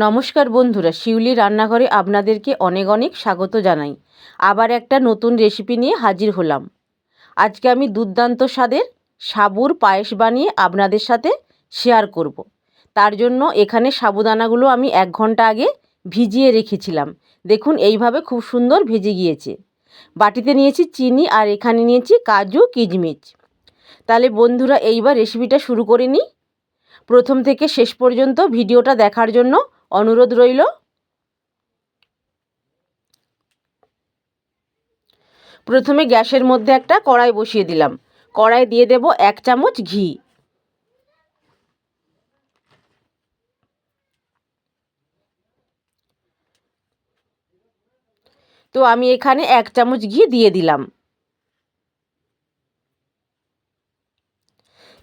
নমস্কার বন্ধুরা, শিউলি রান্নাঘরে আপনাদেরকে অনেক অনেক স্বাগত জানাই। আবার একটা নতুন রেসিপি নিয়ে হাজির হলাম। আজকে আমি দুর্দান্ত স্বাদের সাবুর পায়েস বানিয়ে আপনাদের সাথে শেয়ার করব। তার জন্য এখানে সাবুদানাগুলো আমি 1 ঘন্টা আগে ভিজিয়ে রেখেছিলাম। দেখুন এইভাবে খুব সুন্দর ভেজে গিয়েছে। বাটিতে নিয়েছি চিনি আর এখানে নিয়েছি কাজু কিশমিশ। তাহলে বন্ধুরা এইবার রেসিপিটা শুরু করে নিই। প্রথম থেকে শেষ পর্যন্ত ভিডিওটা দেখার জন্য অনুরোধ রইল। প্রথমে গ্যাসের মধ্যে একটা কড়াই বসিয়ে দিলাম। কড়াই দিয়ে দেব 1 চামচ ঘি। তো আমি এখানে 1 চামচ ঘি দিয়ে দিলাম।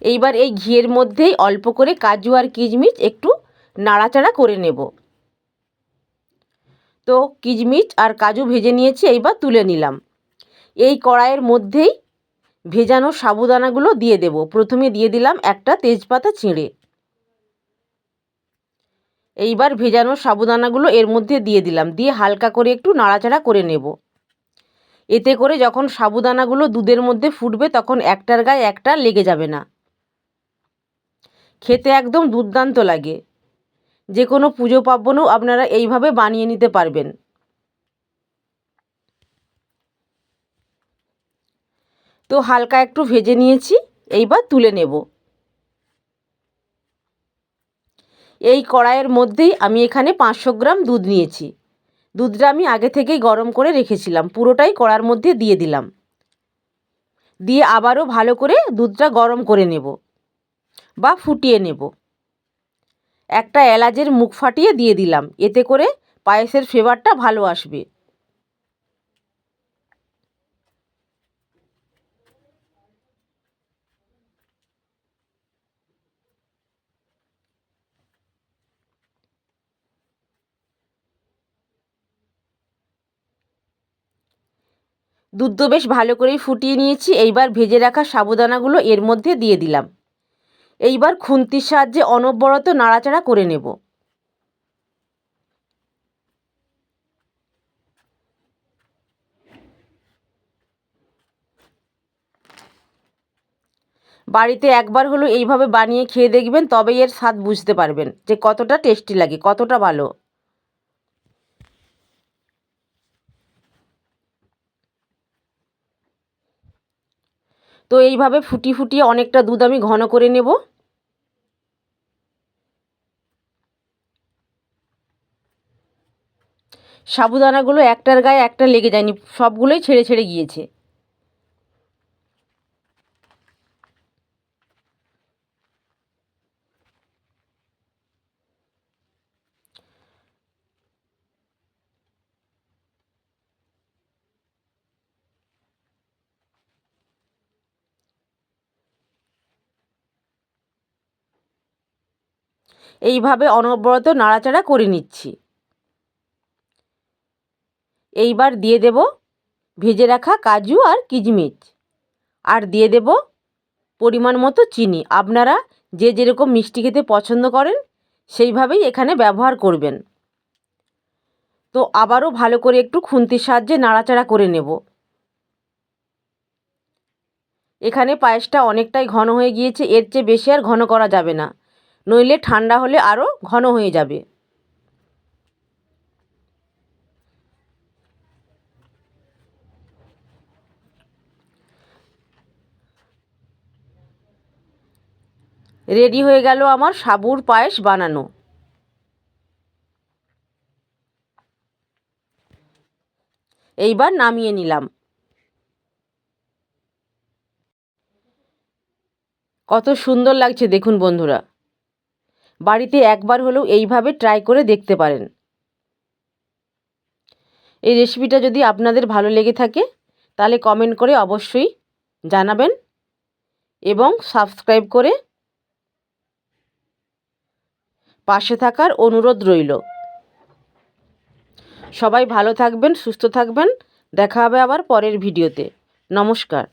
এইবার এই ঘিয়ের মধ্যেই অল্প করে কাজু আর কিশমিশ একটু নাড়াচাড়া করে নেব। তো কিশমিশ আর কাজু ভেজে নিয়েছি, এইবার তুলে নিলাম। এই কড়াইয়ের মধ্যেই ভেজানো সাবুদানাগুলো দিয়ে দেব। প্রথমে দিয়ে দিলাম একটা তেজপাতা ছিঁড়ে। এইবার ভেজানো সাবুদানাগুলো এর মধ্যে দিয়ে দিলাম, দিয়ে হালকা করে একটু নাড়াচাড়া করে নেব। এতে করে যখন সাবুদানাগুলো দুধের মধ্যে ফুটবে তখন একটার গায়ে একটা লেগে যাবে না। খেতে একদম দুর্দান্ত লাগে। যে কোনো পুজো পার্বণেও আপনারা এইভাবে বানিয়ে নিতে পারবেন। তো হালকা একটু ভেজে নিয়েছি, এইবার তুলে নেব। এই কড়াইয়ের মধ্যেই আমি এখানে 500 গ্রাম দুধ নিয়েছি। দুধটা আমি আগে থেকেই গরম করে রেখেছিলাম, পুরোটাই কড়ার মধ্যে দিয়ে দিলাম। দিয়ে আবারও ভালো করে দুধটা গরম করে নেব বা ফুটিয়ে নেব। একটা এলাচের মুখ ফাটিয়ে দিয়ে দিলাম, এতে করে পায়েসের ফ্লেভারটা ভালো আসবে। দুধ বেশ ভালো করেই ফুটিয়ে নিয়েছি। এইবার ভেজে রাখা সাবুদানাগুলো এর মধ্যে দিয়ে দিলাম। এইবার খুন্তির সাহায্যে অনবরত নাড়াচাড়া করে নেব। বাড়িতে একবার হলো এইভাবে বানিয়ে খেয়ে দেখবেন, তবেই এর স্বাদ বুঝতে পারবেন যে কতটা টেস্টি লাগে, কতটা ভালো। তো এইভাবে ফুটিয়ে অনেকটা দুধ আমি ঘন করে নেব। সাবুদানাগুলো একটার গায়ে একটা লেগে যায়নি, সবগুলোই ছেড়ে ছেড়ে গিয়েছে। এইভাবে অনবরত নাড়াচাড়া করে নিচ্ছি। এইবার দিয়ে দেব ভেজে রাখা কাজু আর কিশমিশ, আর দিয়ে দেব পরিমাণ মতো চিনি। আপনারা যে যেরকম মিষ্টি খেতে পছন্দ করেন সেইভাবেই এখানে ব্যবহার করবেন। তো আবারও ভালো করে একটু খুন্তির সাহায্যে নাড়াচাড়া করে নেব। এখানে পায়েসটা অনেকটাই ঘন হয়ে গিয়েছে, এর চেয়ে বেশি আর ঘন করা যাবে না, নইলে ঠান্ডা হলে আরও ঘন হয়ে যাবে। রেডি হয়ে গেল আমার সাবুর পায়েস বানানো। এইবার নামিয়ে নিলাম। কত সুন্দর লাগছে দেখুন বন্ধুরা। বাড়িতে একবার হলেও এইভাবে ট্রাই করে দেখতে পারেন। এই রেসিপিটা যদি আপনাদের ভালো লেগে থাকে তাহলে কমেন্ট করে অবশ্যই জানাবেন এবং সাবস্ক্রাইব করে পাশে থাকার অনুরোধ রইল। সবাই ভালো থাকবেন, সুস্থ থাকবেন। দেখা হবে আবার পরের ভিডিওতে। নমস্কার।